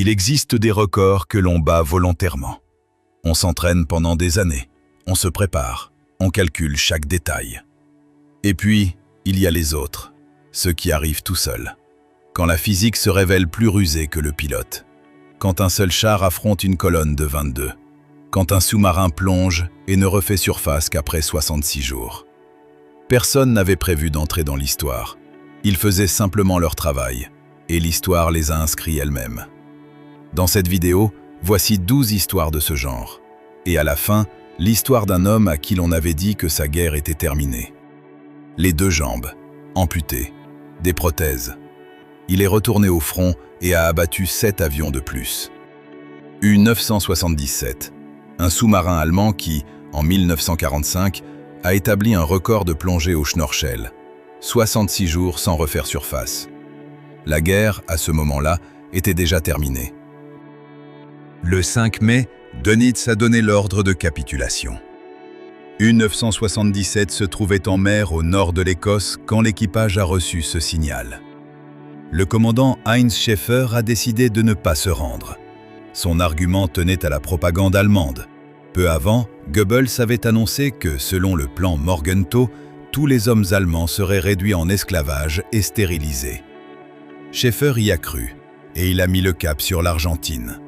Il existe des records que l'on bat volontairement. On s'entraîne pendant des années, on se prépare, on calcule chaque détail. Et puis, il y a les autres, ceux qui arrivent tout seuls. Quand la physique se révèle plus rusée que le pilote. Quand un seul char affronte une colonne de 22. Quand un sous-marin plonge et ne refait surface qu'après 66 jours. Personne n'avait prévu d'entrer dans l'histoire. Ils faisaient simplement leur travail, et l'histoire les a inscrits elle-même. Dans cette vidéo, voici 12 histoires de ce genre. Et à la fin, l'histoire d'un homme à qui l'on avait dit que sa guerre était terminée. Les 2 jambes, amputées, des prothèses. Il est retourné au front et a abattu 7 avions de plus. U-977, un sous-marin allemand qui, en 1945, a établi un record de plongée au Schnorchel, 66 jours sans refaire surface. La guerre, à ce moment-là, était déjà terminée. Le 5 mai, Dönitz a donné l'ordre de capitulation. U-977 se trouvait en mer au nord de l'Écosse quand l'équipage a reçu ce signal. Le commandant Heinz Schäfer a décidé de ne pas se rendre. Son argument tenait à la propagande allemande. Peu avant, Goebbels avait annoncé que, selon le plan Morgenthau, tous les hommes allemands seraient réduits en esclavage et stérilisés. Schäfer y a cru, et il a mis le cap sur l'Argentine.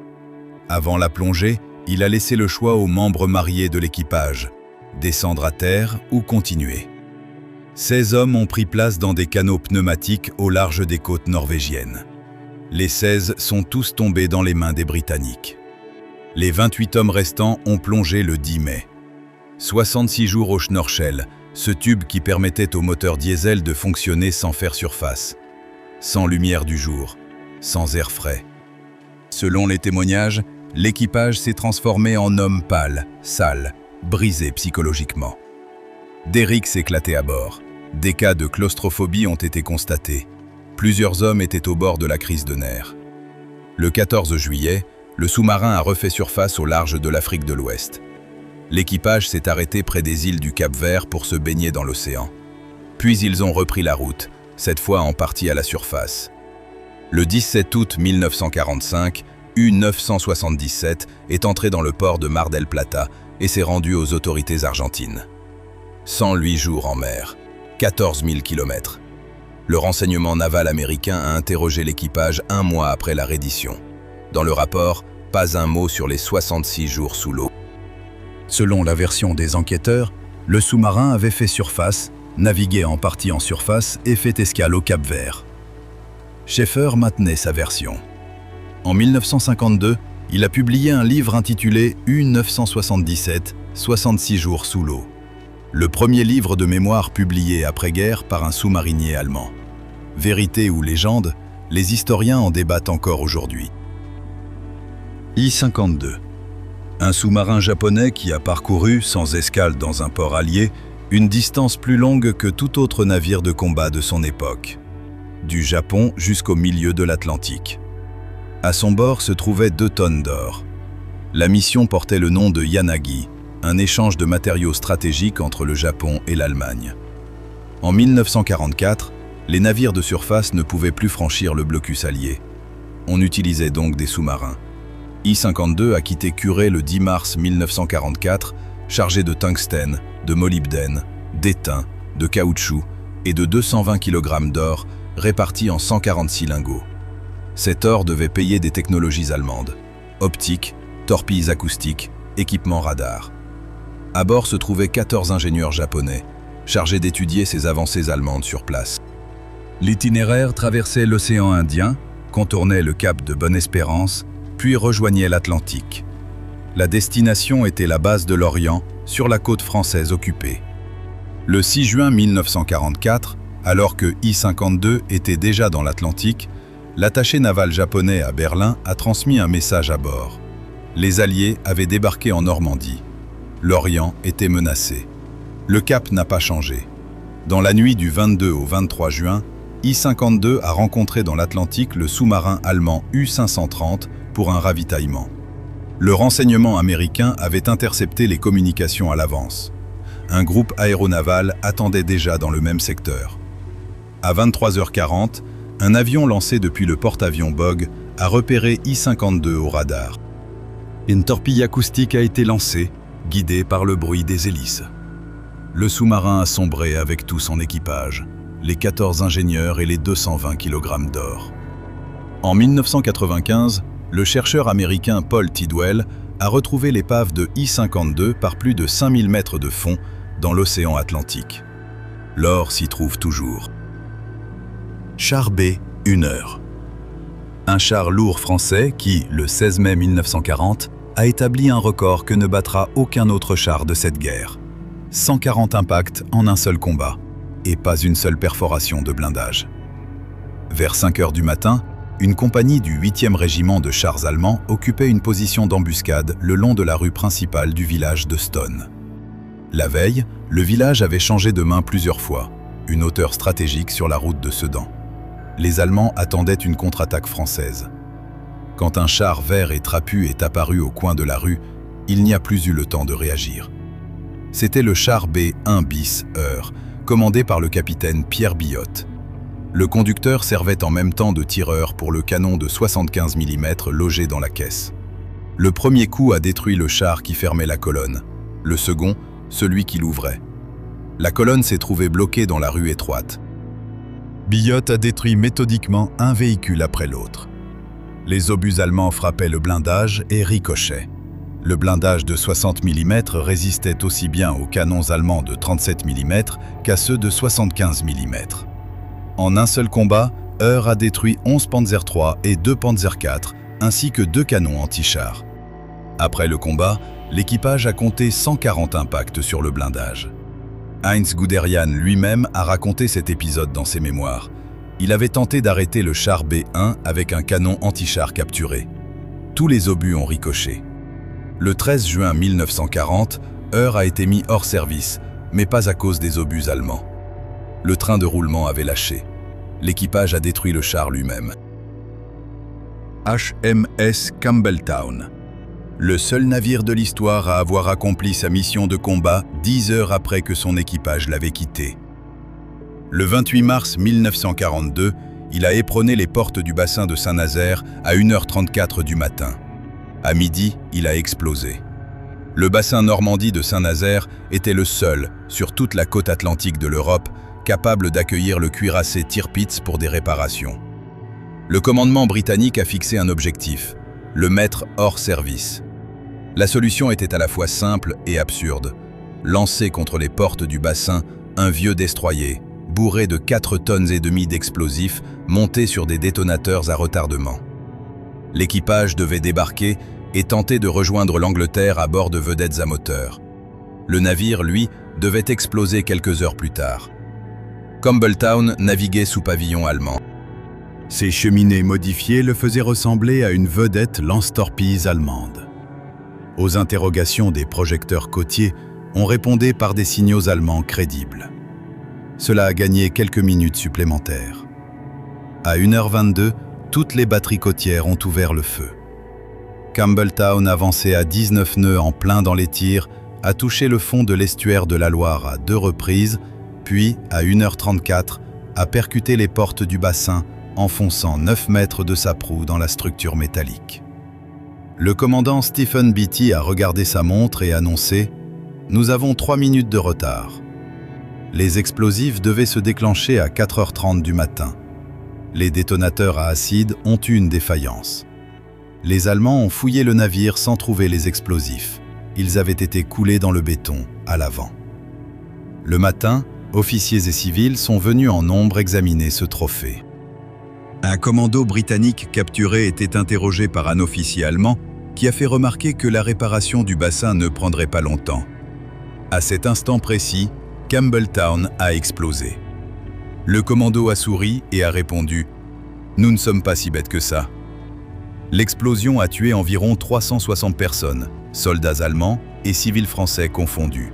Avant la plongée, il a laissé le choix aux membres mariés de l'équipage, descendre à terre ou continuer. 16 hommes ont pris place dans des canots pneumatiques au large des côtes norvégiennes. Les 16 sont tous tombés dans les mains des Britanniques. Les 28 hommes restants ont plongé le 10 mai. 66 jours au Schnorchel, ce tube qui permettait au moteur diesel de fonctionner sans faire surface, sans lumière du jour, sans air frais. Selon les témoignages, l'équipage s'est transformé en homme pâle, sale, brisé psychologiquement. Des rixes s'éclataient à bord. Des cas de claustrophobie ont été constatés. Plusieurs hommes étaient au bord de la crise de nerfs. Le 14 juillet, le sous-marin a refait surface au large de l'Afrique de l'Ouest. L'équipage s'est arrêté près des îles du Cap-Vert pour se baigner dans l'océan. Puis ils ont repris la route, cette fois en partie à la surface. Le 17 août 1945, U-977 est entré dans le port de Mar del Plata et s'est rendu aux autorités argentines. 108 jours en mer, 14 000 km. Le renseignement naval américain a interrogé l'équipage 1 mois après la reddition. Dans le rapport, pas un mot sur les 66 jours sous l'eau. Selon la version des enquêteurs, le sous-marin avait fait surface, navigué en partie en surface et fait escale au Cap-Vert. Schäfer maintenait sa version. En 1952, il a publié un livre intitulé U-977, 66 jours sous l'eau. Le premier livre de mémoire publié après-guerre par un sous-marinier allemand. Vérité ou légende, les historiens en débattent encore aujourd'hui. I-52. Un sous-marin japonais qui a parcouru, sans escale dans un port allié, une distance plus longue que tout autre navire de combat de son époque. Du Japon jusqu'au milieu de l'Atlantique. À son bord se trouvaient 2 tonnes d'or. La mission portait le nom de Yanagi, un échange de matériaux stratégiques entre le Japon et l'Allemagne. En 1944, les navires de surface ne pouvaient plus franchir le blocus allié. On utilisait donc des sous-marins. I-52 a quitté Curé le 10 mars 1944, chargé de tungstène, de molybdène, d'étain, de caoutchouc et de 220 kg d'or répartis en 146 lingots. Cet or devait payer des technologies allemandes, optiques, torpilles acoustiques, équipements radar. À bord se trouvaient 14 ingénieurs japonais, chargés d'étudier ces avancées allemandes sur place. L'itinéraire traversait l'océan Indien, contournait le cap de Bonne-Espérance, puis rejoignait l'Atlantique. La destination était la base de l'Orient, sur la côte française occupée. Le 6 juin 1944, alors que I-52 était déjà dans l'Atlantique, l'attaché naval japonais à Berlin a transmis un message à bord. Les Alliés avaient débarqué en Normandie. L'Orient était menacé. Le cap n'a pas changé. Dans la nuit du 22 au 23 juin, I-52 a rencontré dans l'Atlantique le sous-marin allemand U-530 pour un ravitaillement. Le renseignement américain avait intercepté les communications à l'avance. Un groupe aéronaval attendait déjà dans le même secteur. À 23h40, un avion lancé depuis le porte-avions Bogg a repéré I-52 au radar. Une torpille acoustique a été lancée, guidée par le bruit des hélices. Le sous-marin a sombré avec tout son équipage, les 14 ingénieurs et les 220 kg d'or. En 1995, le chercheur américain Paul Tidwell a retrouvé l'épave de I-52 par plus de 5000 mètres de fond dans l'océan Atlantique. L'or s'y trouve toujours. Char B, 1 heure. Un char lourd français qui, le 16 mai 1940, a établi un record que ne battra aucun autre char de cette guerre. 140 impacts en un seul combat, et pas une seule perforation de blindage. Vers 5 heures du matin, une compagnie du 8e régiment de chars allemands occupait une position d'embuscade le long de la rue principale du village de Stone. La veille, le village avait changé de main plusieurs fois, une hauteur stratégique sur la route de Sedan. Les Allemands attendaient une contre-attaque française. Quand un char vert et trapu est apparu au coin de la rue, il n'y a plus eu le temps de réagir. C'était le char B 1 bis heure, commandé par le capitaine Pierre Billotte. Le conducteur servait en même temps de tireur pour le canon de 75 mm logé dans la caisse. Le premier coup a détruit le char qui fermait la colonne, le second, celui qui l'ouvrait. La colonne s'est trouvée bloquée dans la rue étroite. Billotte a détruit méthodiquement un véhicule après l'autre. Les obus allemands frappaient le blindage et ricochaient. Le blindage de 60 mm résistait aussi bien aux canons allemands de 37 mm qu'à ceux de 75 mm. En un seul combat, Eure a détruit 11 Panzer III et 2 Panzer IV, ainsi que 2 canons anti-chars. Après le combat, l'équipage a compté 140 impacts sur le blindage. Heinz Guderian lui-même a raconté cet épisode dans ses mémoires. Il avait tenté d'arrêter le char B1 avec un canon anti-char capturé. Tous les obus ont ricoché. Le 13 juin 1940, Eure a été mis hors service, mais pas à cause des obus allemands. Le train de roulement avait lâché. L'équipage a détruit le char lui-même. HMS Campbelltown. Le seul navire de l'histoire à avoir accompli sa mission de combat 10 heures après que son équipage l'avait quitté. Le 28 mars 1942, il a éperonné les portes du bassin de Saint-Nazaire à 1h34 du matin. À midi, il a explosé. Le bassin Normandie de Saint-Nazaire était le seul, sur toute la côte atlantique de l'Europe, capable d'accueillir le cuirassé Tirpitz pour des réparations. Le commandement britannique a fixé un objectif, le mettre hors service. La solution était à la fois simple et absurde. Lancer contre les portes du bassin un vieux destroyer, bourré de 4,5 tonnes d'explosifs, monté sur des détonateurs à retardement. L'équipage devait débarquer et tenter de rejoindre l'Angleterre à bord de vedettes à moteur. Le navire, lui, devait exploser quelques heures plus tard. Campbelltown naviguait sous pavillon allemand. Ses cheminées modifiées le faisaient ressembler à une vedette lance-torpilles allemande. Aux interrogations des projecteurs côtiers, on répondait par des signaux allemands crédibles. Cela a gagné quelques minutes supplémentaires. À 1h22, toutes les batteries côtières ont ouvert le feu. Campbelltown avançait à 19 nœuds en plein dans les tirs, a touché le fond de l'estuaire de la Loire à 2 reprises, puis, à 1h34, a percuté les portes du bassin, enfonçant 9 mètres de sa proue dans la structure métallique. Le commandant Stephen Beatty a regardé sa montre et annoncé « Nous avons 3 minutes de retard ». Les explosifs devaient se déclencher à 4h30 du matin. Les détonateurs à acide ont eu une défaillance. Les Allemands ont fouillé le navire sans trouver les explosifs. Ils avaient été coulés dans le béton, à l'avant. Le matin, officiers et civils sont venus en nombre examiner ce trophée. Un commando britannique capturé était interrogé par un officier allemand qui a fait remarquer que la réparation du bassin ne prendrait pas longtemps. À cet instant précis, Campbelltown a explosé. Le commando a souri et a répondu « Nous ne sommes pas si bêtes que ça ». L'explosion a tué environ 360 personnes, soldats allemands et civils français confondus.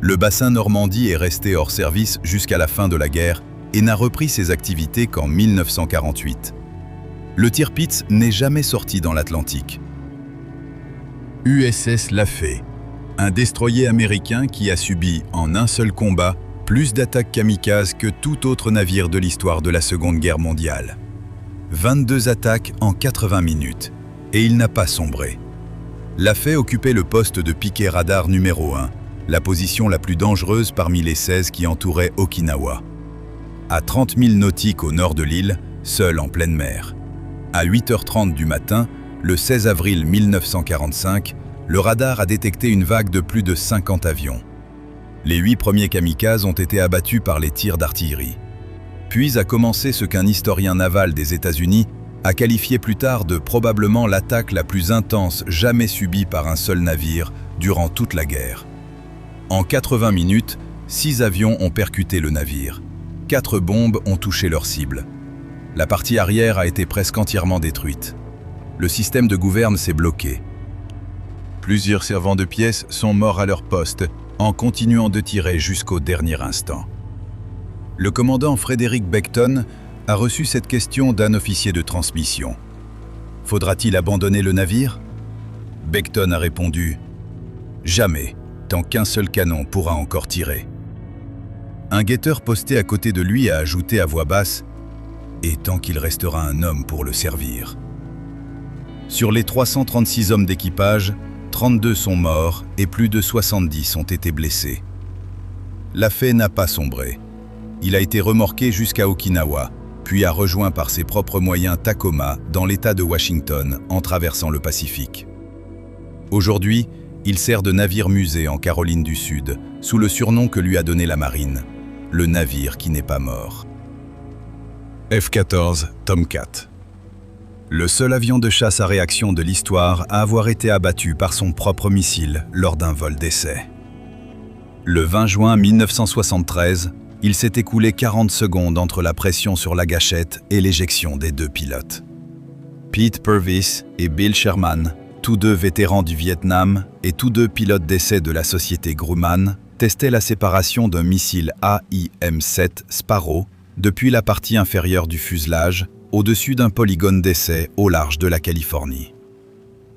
Le bassin Normandie est resté hors service jusqu'à la fin de la guerre et n'a repris ses activités qu'en 1948. Le Tirpitz n'est jamais sorti dans l'Atlantique. USS Lafay, un destroyer américain qui a subi en un seul combat plus d'attaques kamikazes que tout autre navire de l'histoire de la Seconde Guerre mondiale. 22 attaques en 80 minutes, et il n'a pas sombré. L'Afei occupait le poste de piquet radar numéro 1, la position la plus dangereuse parmi les 16 qui entouraient Okinawa. À 30 000 nautiques au nord de l'île, seul en pleine mer. À 8h30 du matin, le 16 avril 1945, le radar a détecté une vague de plus de 50 avions. Les 8 premiers kamikazes ont été abattus par les tirs d'artillerie. Puis a commencé ce qu'un historien naval des États-Unis a qualifié plus tard de probablement l'attaque la plus intense jamais subie par un seul navire durant toute la guerre. En 80 minutes, 6 avions ont percuté le navire. 4 bombes ont touché leur cible. La partie arrière a été presque entièrement détruite. Le système de gouverne s'est bloqué. Plusieurs servants de pièces sont morts à leur poste en continuant de tirer jusqu'au dernier instant. Le commandant Frederick Beckton a reçu cette question d'un officier de transmission. Faudra-t-il abandonner le navire? Beckton a répondu « Jamais, tant qu'un seul canon pourra encore tirer. » Un guetteur posté à côté de lui a ajouté à voix basse « Et tant qu'il restera un homme pour le servir. » Sur les 336 hommes d'équipage, 32 sont morts et plus de 70 ont été blessés. L'Afei n'a pas sombré. Il a été remorqué jusqu'à Okinawa, puis a rejoint par ses propres moyens Tacoma dans l'État de Washington en traversant le Pacifique. Aujourd'hui, il sert de navire-musée en Caroline du Sud, sous le surnom que lui a donné la marine, le navire qui n'est pas mort. F-14 Tomcat. Le seul avion de chasse à réaction de l'histoire à avoir été abattu par son propre missile lors d'un vol d'essai. Le 20 juin 1973, il s'est écoulé 40 secondes entre la pression sur la gâchette et l'éjection des 2 pilotes. Pete Purvis et Bill Sherman, tous 2 vétérans du Vietnam et tous 2 pilotes d'essai de la société Grumman, testaient la séparation d'un missile AIM-7 Sparrow depuis la partie inférieure du fuselage au-dessus d'un polygone d'essai au large de la Californie.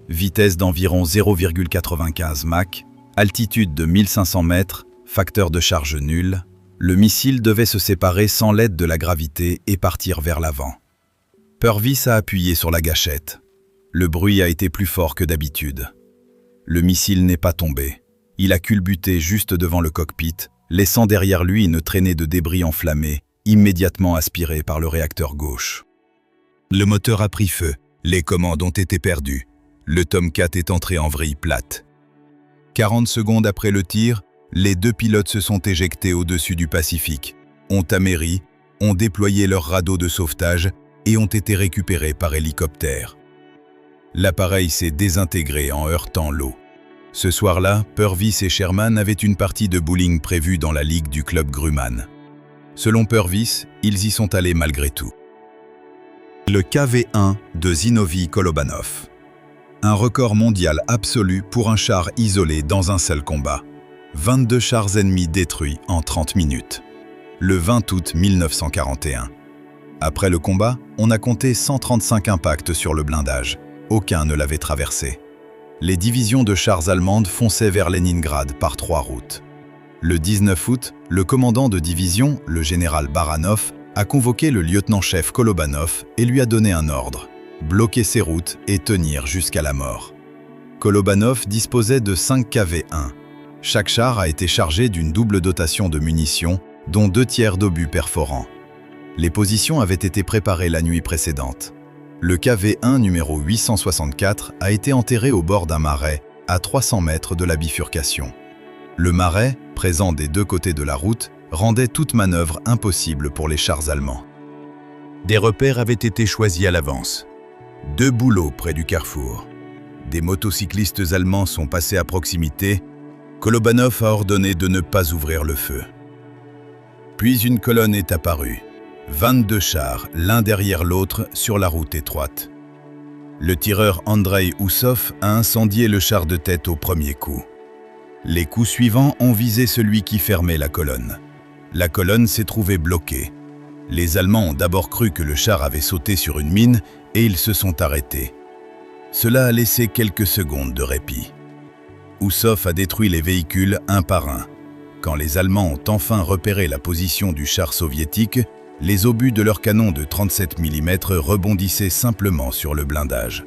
Vitesse d'environ 0,95 Mach, altitude de 1500 mètres, facteur de charge nul, le missile devait se séparer sans l'aide de la gravité et partir vers l'avant. Purvis a appuyé sur la gâchette. Le bruit a été plus fort que d'habitude. Le missile n'est pas tombé. Il a culbuté juste devant le cockpit, laissant derrière lui une traînée de débris enflammés, immédiatement aspirés par le réacteur gauche. Le moteur a pris feu, les commandes ont été perdues. Le Tomcat est entré en vrille plate. 40 secondes après le tir, les 2 pilotes se sont éjectés au-dessus du Pacifique, ont améri, ont déployé leur radeau de sauvetage et ont été récupérés par hélicoptère. L'appareil s'est désintégré en heurtant l'eau. Ce soir-là, Purvis et Sherman avaient une partie de bowling prévue dans la ligue du club Grumman. Selon Purvis, ils y sont allés malgré tout. Le KV-1 de Zinovy Kolobanov. Un record mondial absolu pour un char isolé dans un seul combat. 22 chars ennemis détruits en 30 minutes. Le 20 août 1941. Après le combat, on a compté 135 impacts sur le blindage. Aucun ne l'avait traversé. Les divisions de chars allemandes fonçaient vers Leningrad par 3 routes. Le 19 août, le commandant de division, le général Baranov, a convoqué le lieutenant-chef Kolobanov et lui a donné un ordre, bloquer ses routes et tenir jusqu'à la mort. Kolobanov disposait de 5 KV-1. Chaque char a été chargé d'une double dotation de munitions, dont 2 tiers d'obus perforants. Les positions avaient été préparées la nuit précédente. Le KV-1 numéro 864 a été enterré au bord d'un marais, à 300 mètres de la bifurcation. Le marais, présent des 2 côtés de la route, rendait toute manœuvre impossible pour les chars allemands. Des repères avaient été choisis à l'avance. 2 bouleaux près du carrefour. Des motocyclistes allemands sont passés à proximité. Kolobanov a ordonné de ne pas ouvrir le feu. Puis une colonne est apparue. 22 chars, l'un derrière l'autre, sur la route étroite. Le tireur Andrei Oussov a incendié le char de tête au premier coup. Les coups suivants ont visé celui qui fermait la colonne. La colonne s'est trouvée bloquée. Les Allemands ont d'abord cru que le char avait sauté sur une mine et ils se sont arrêtés. Cela a laissé quelques secondes de répit. Oussov a détruit les véhicules un par un. Quand les Allemands ont enfin repéré la position du char soviétique, Les obus de leurs canons de 37 mm rebondissaient simplement sur le blindage.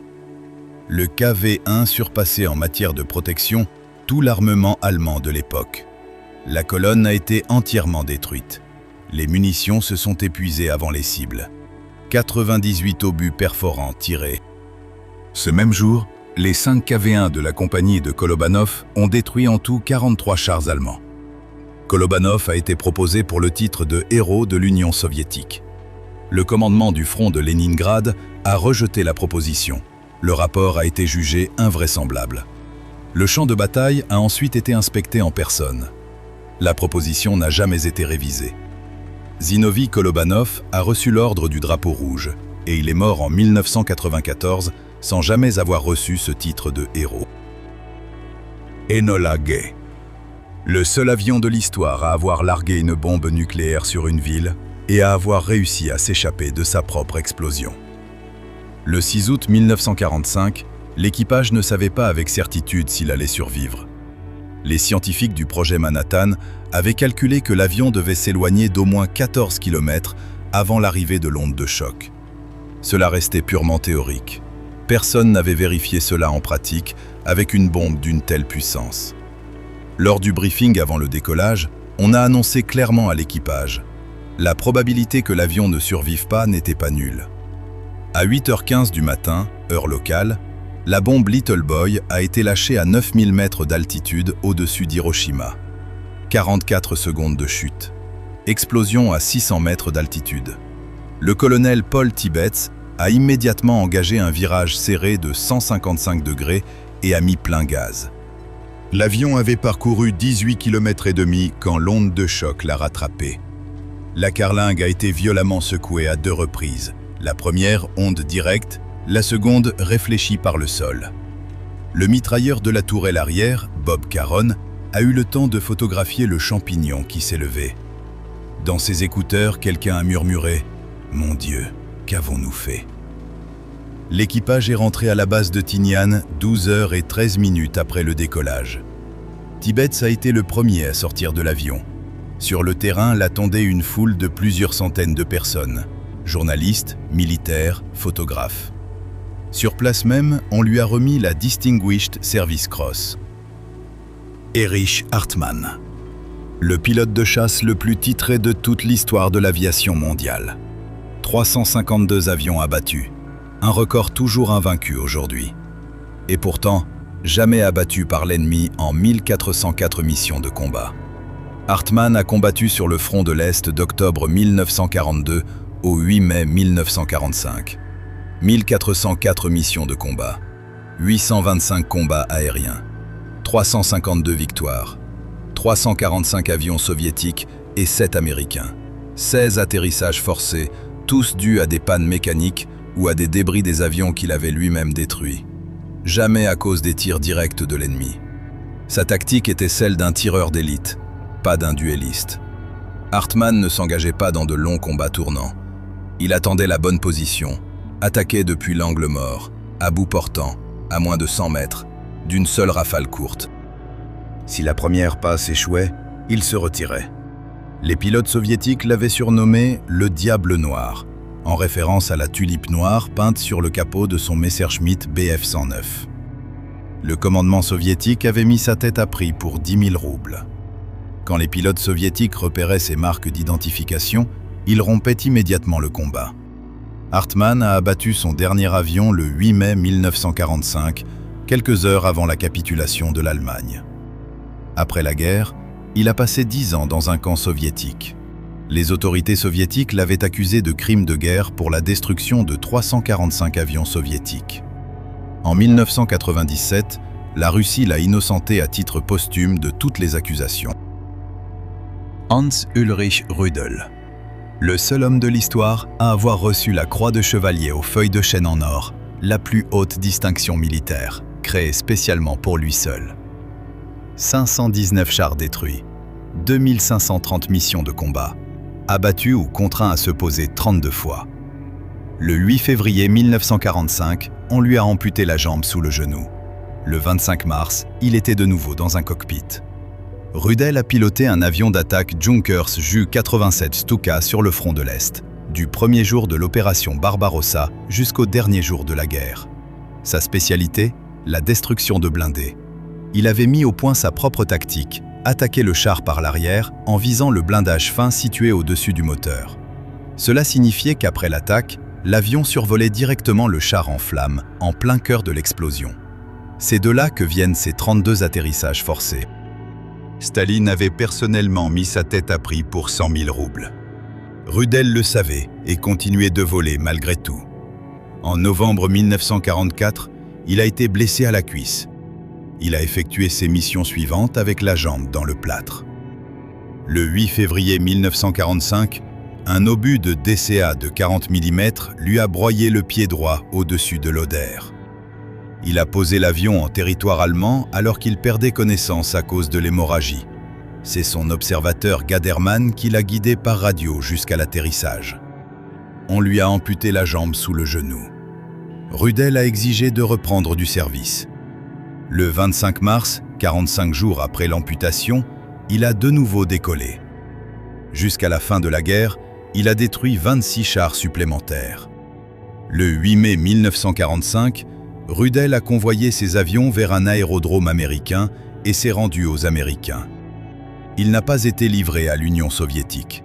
Le KV-1 surpassait en matière de protection tout l'armement allemand de l'époque. La colonne a été entièrement détruite. Les munitions se sont épuisées avant les cibles. 98 obus perforants tirés. Ce même jour, les 5 KV-1 de la compagnie de Kolobanov ont détruit en tout 43 chars allemands. Kolobanov a été proposé pour le titre de héros de l'Union soviétique. Le commandement du front de Leningrad a rejeté la proposition. Le rapport a été jugé invraisemblable. Le champ de bataille a ensuite été inspecté en personne. La proposition n'a jamais été révisée. Zinovy Kolobanov a reçu l'ordre du drapeau rouge et il est mort en 1994 sans jamais avoir reçu ce titre de héros. Enola Gay. Le seul avion de l'histoire à avoir largué une bombe nucléaire sur une ville et à avoir réussi à s'échapper de sa propre explosion. Le 6 août 1945, l'équipage ne savait pas avec certitude s'il allait survivre. Les scientifiques du projet Manhattan avaient calculé que l'avion devait s'éloigner d'au moins 14 km avant l'arrivée de l'onde de choc. Cela restait purement théorique. Personne n'avait vérifié cela en pratique avec une bombe d'une telle puissance. Lors du briefing avant le décollage, on a annoncé clairement à l'équipage « La probabilité que l'avion ne survive pas n'était pas nulle ». À 8h15 du matin, heure locale, la bombe Little Boy a été lâchée à 9000 mètres d'altitude au-dessus d'Hiroshima. 44 secondes de chute. Explosion à 600 mètres d'altitude. Le colonel Paul Tibbets a immédiatement engagé un virage serré de 155 degrés et a mis plein gaz. L'avion avait parcouru 18 km et demi quand l'onde de choc l'a rattrapé. La carlingue a été violemment secouée à 2 reprises. La première, onde directe, la seconde, réfléchie par le sol. Le mitrailleur de la tourelle arrière, Bob Caron, a eu le temps de photographier le champignon qui s'est levé. Dans ses écouteurs, quelqu'un a murmuré « Mon Dieu, qu'avons-nous fait ?» L'équipage est rentré à la base de Tinian 12h13 après le décollage. Tibbets a été le premier à sortir de l'avion. Sur le terrain l'attendait une foule de plusieurs centaines de personnes. Journalistes, militaires, photographes. Sur place même, on lui a remis la Distinguished Service Cross. Erich Hartmann, le pilote de chasse le plus titré de toute l'histoire de l'aviation mondiale. 352 avions abattus, un record toujours invaincu aujourd'hui. Et pourtant, jamais abattu par l'ennemi en 1404 missions de combat. Hartmann a combattu sur le front de l'Est d'octobre 1942 au 8 mai 1945. 1404 missions de combat, 825 combats aériens, 352 victoires, 345 avions soviétiques et 7 américains, 16 atterrissages forcés, tous dus à des pannes mécaniques ou à des débris des avions qu'il avait lui-même détruits. Jamais à cause des tirs directs de l'ennemi. Sa tactique était celle d'un tireur d'élite, pas d'un duelliste. Hartmann ne s'engageait pas dans de longs combats tournants. Il attendait la bonne position, attaquait depuis l'angle mort, à bout portant, à moins de 100 mètres, d'une seule rafale courte. Si la première passe échouait, il se retirait. Les pilotes soviétiques l'avaient surnommé « le Diable Noir », en référence à la tulipe noire peinte sur le capot de son Messerschmitt Bf-109. Le commandement soviétique avait mis sa tête à prix pour 10 000 roubles. Quand les pilotes soviétiques repéraient ces marques d'identification, ils rompaient immédiatement le combat. Hartmann a abattu son dernier avion le 8 mai 1945, quelques heures avant la capitulation de l'Allemagne. Après la guerre, il a passé 10 ans dans un camp soviétique. Les autorités soviétiques l'avaient accusé de crimes de guerre pour la destruction de 345 avions soviétiques. En 1997, la Russie l'a innocenté à titre posthume de toutes les accusations. Hans Ulrich Rüdel, le seul homme de l'histoire à avoir reçu la Croix de Chevalier aux feuilles de chêne en or, la plus haute distinction militaire, créée spécialement pour lui seul. 519 chars détruits, 2530 missions de combat, abattu ou contraint à se poser 32 fois. Le 8 février 1945, on lui a amputé la jambe sous le genou. Le 25 mars, il était de nouveau dans un cockpit. Rüdel a piloté un avion d'attaque Junkers Ju-87 Stuka sur le front de l'Est. du premier jour de l'opération Barbarossa jusqu'au dernier jour de la guerre. Sa spécialité, la destruction de blindés. Il avait mis au point sa propre tactique, attaquer le char par l'arrière en visant le blindage fin situé au-dessus du moteur. Cela signifiait qu'après l'attaque, l'avion survolait directement le char en flammes, en plein cœur de l'explosion. C'est de là que viennent ces 32 atterrissages forcés. Staline avait personnellement mis sa tête à prix pour 100 000 roubles. Rudel le savait et continuait de voler malgré tout. En novembre 1944, il a été blessé à la cuisse. Il a effectué ses missions suivantes avec la jambe dans le plâtre. Le 8 février 1945, un obus de DCA de 40 mm lui a broyé le pied droit au-dessus de l'Oder. Il a posé l'avion en territoire allemand alors qu'il perdait connaissance à cause de l'hémorragie. C'est son observateur Gaderman qui l'a guidé par radio jusqu'à l'atterrissage. On lui a amputé la jambe sous le genou. Rudel a exigé de reprendre du service. Le 25 mars, 45 jours après l'amputation, il a de nouveau décollé. Jusqu'à la fin de la guerre, il a détruit 26 chars supplémentaires. Le 8 mai 1945, Rudel a convoyé ses avions vers un aérodrome américain et s'est rendu aux Américains. Il n'a pas été livré à l'Union soviétique.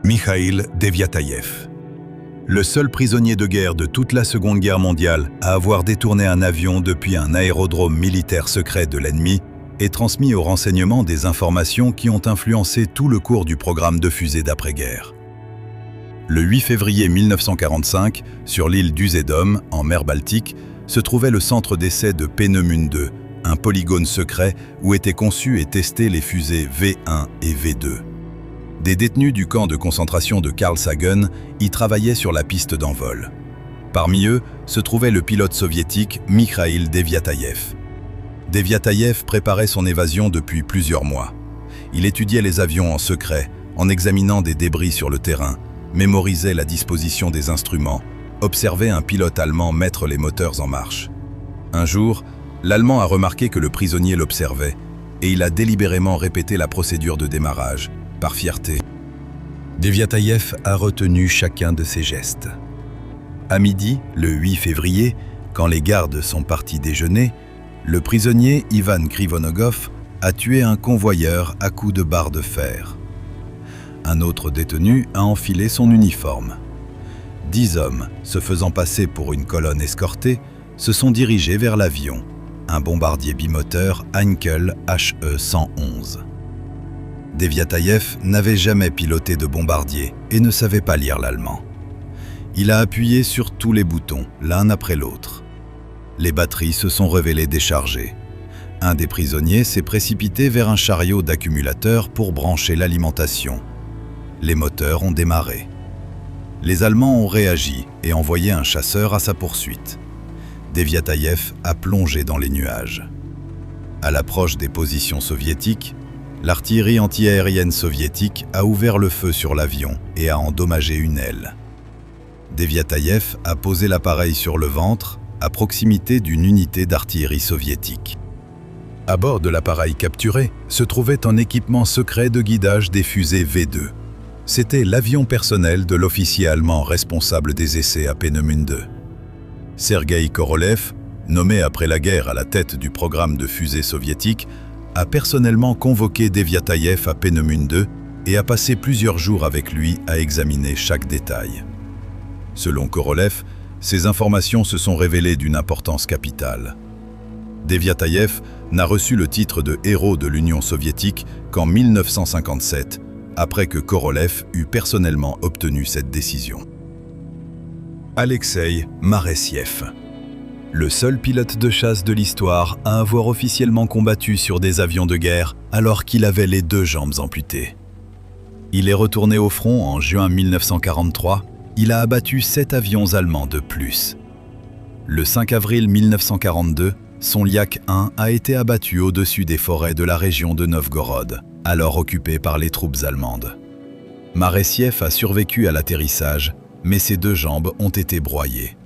Mikhail Deviatayev. Le seul prisonnier de guerre de toute la Seconde Guerre mondiale à avoir détourné un avion depuis un aérodrome militaire secret de l'ennemi et transmis au renseignement des informations qui ont influencé tout le cours du programme de fusées d'après-guerre. Le 8 février 1945, sur l'île d'Usedom, en mer Baltique, se trouvait le centre d'essai de Peenemünde, un polygone secret où étaient conçues et testées les fusées V1 et V2. Des détenus du camp de concentration de Karlshagen y travaillaient sur la piste d'envol. Parmi eux se trouvait le pilote soviétique Mikhail Deviatayev. Deviatayev préparait son évasion depuis plusieurs mois. Il étudiait les avions en secret, en examinant des débris sur le terrain, mémorisait la disposition des instruments, observait un pilote allemand mettre les moteurs en marche. Un jour, l'Allemand a remarqué que le prisonnier l'observait et il a délibérément répété la procédure de démarrage, par fierté. Deviatayev a retenu chacun de ses gestes. À midi, le 8 février, quand les gardes sont partis déjeuner, le prisonnier Ivan Krivonogov a tué un convoyeur à coups de barre de fer. Un autre détenu a enfilé son uniforme. 10 hommes, se faisant passer pour une colonne escortée, se sont dirigés vers l'avion, un bombardier bimoteur Heinkel HE-111. Deviatayev n'avait jamais piloté de bombardier et ne savait pas lire l'allemand. Il a appuyé sur tous les boutons, l'un après l'autre. Les batteries se sont révélées déchargées. Un des prisonniers s'est précipité vers un chariot d'accumulateurs pour brancher l'alimentation. Les moteurs ont démarré. Les Allemands ont réagi et envoyé un chasseur à sa poursuite. Deviatayev a plongé dans les nuages. À l'approche des positions soviétiques, l'artillerie antiaérienne soviétique a ouvert le feu sur l'avion et a endommagé une aile. Deviatayev a posé l'appareil sur le ventre, à proximité d'une unité d'artillerie soviétique. À bord de l'appareil capturé se trouvait un équipement secret de guidage des fusées V2. C'était l'avion personnel de l'officier allemand responsable des essais à Peenemünde. Sergueï Korolev, nommé après la guerre à la tête du programme de fusées soviétique, a personnellement convoqué Deviatayev à Peenemünde et a passé plusieurs jours avec lui à examiner chaque détail. Selon Korolev, ces informations se sont révélées d'une importance capitale. Deviatayev n'a reçu le titre de héros de l'Union soviétique qu'en 1957, après que Korolev eut personnellement obtenu cette décision. Alexei Maresiev, le seul pilote de chasse de l'histoire à avoir officiellement combattu sur des avions de guerre alors qu'il avait les 2 jambes amputées. Il est retourné au front en juin 1943, il a abattu 7 avions allemands de plus. Le 5 avril 1942, son Yak-1 a été abattu au-dessus des forêts de la région de Novgorod, alors occupée par les troupes allemandes. Maresiev a survécu à l'atterrissage, mais ses 2 jambes ont été broyées.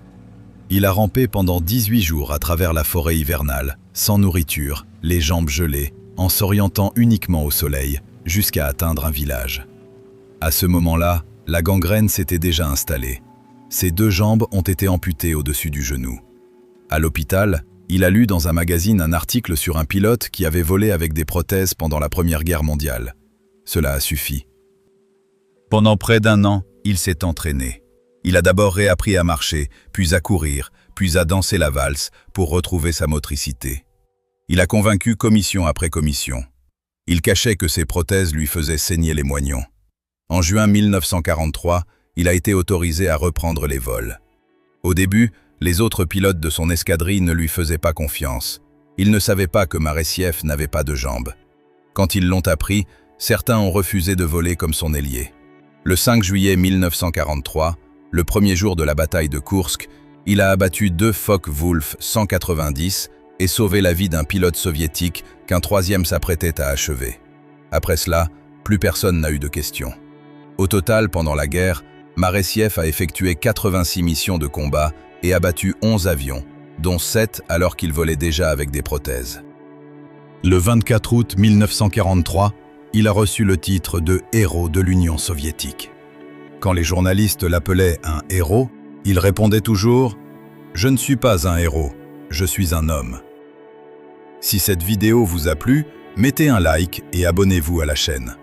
Il a rampé pendant 18 jours à travers la forêt hivernale, sans nourriture, les jambes gelées, en s'orientant uniquement au soleil, jusqu'à atteindre un village. À ce moment-là, La gangrène s'était déjà installée. Ses 2 jambes ont été amputées au-dessus du genou. À l'hôpital, il a lu dans un magazine un article sur un pilote qui avait volé avec des prothèses pendant la Première Guerre mondiale. Cela a suffi. Pendant près d'1 an, il s'est entraîné. Il a d'abord réappris à marcher, puis à courir, puis à danser la valse pour retrouver sa motricité. Il a convaincu commission après commission. Il cachait que ses prothèses lui faisaient saigner les moignons. En juin 1943, il a été autorisé à reprendre les vols. Au début, les autres pilotes de son escadrille ne lui faisaient pas confiance. Ils ne savaient pas que Maredsieff n'avait pas de jambes. Quand ils l'ont appris, certains ont refusé de voler comme son ailier. Le 5 juillet 1943, le premier jour de la bataille de Koursk, il a abattu 2 Focke-Wulf 190 et sauvé la vie d'un pilote soviétique qu'un 3e s'apprêtait à achever. Après cela, plus personne n'a eu de questions. Au total, pendant la guerre, Maredsieff a effectué 86 missions de combat et abattu 11 avions, dont 7 alors qu'il volait déjà avec des prothèses. Le 24 août 1943, il a reçu le titre de héros de l'Union soviétique. Quand les journalistes l'appelaient un héros, il répondait toujours « Je ne suis pas un héros, je suis un homme ». Si cette vidéo vous a plu, mettez un like et abonnez-vous à la chaîne.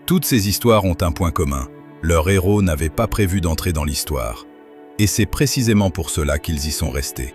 Toutes ces histoires ont un point commun. Leurs héros n'avaient pas prévu d'entrer dans l'histoire. Et c'est précisément pour cela qu'ils y sont restés.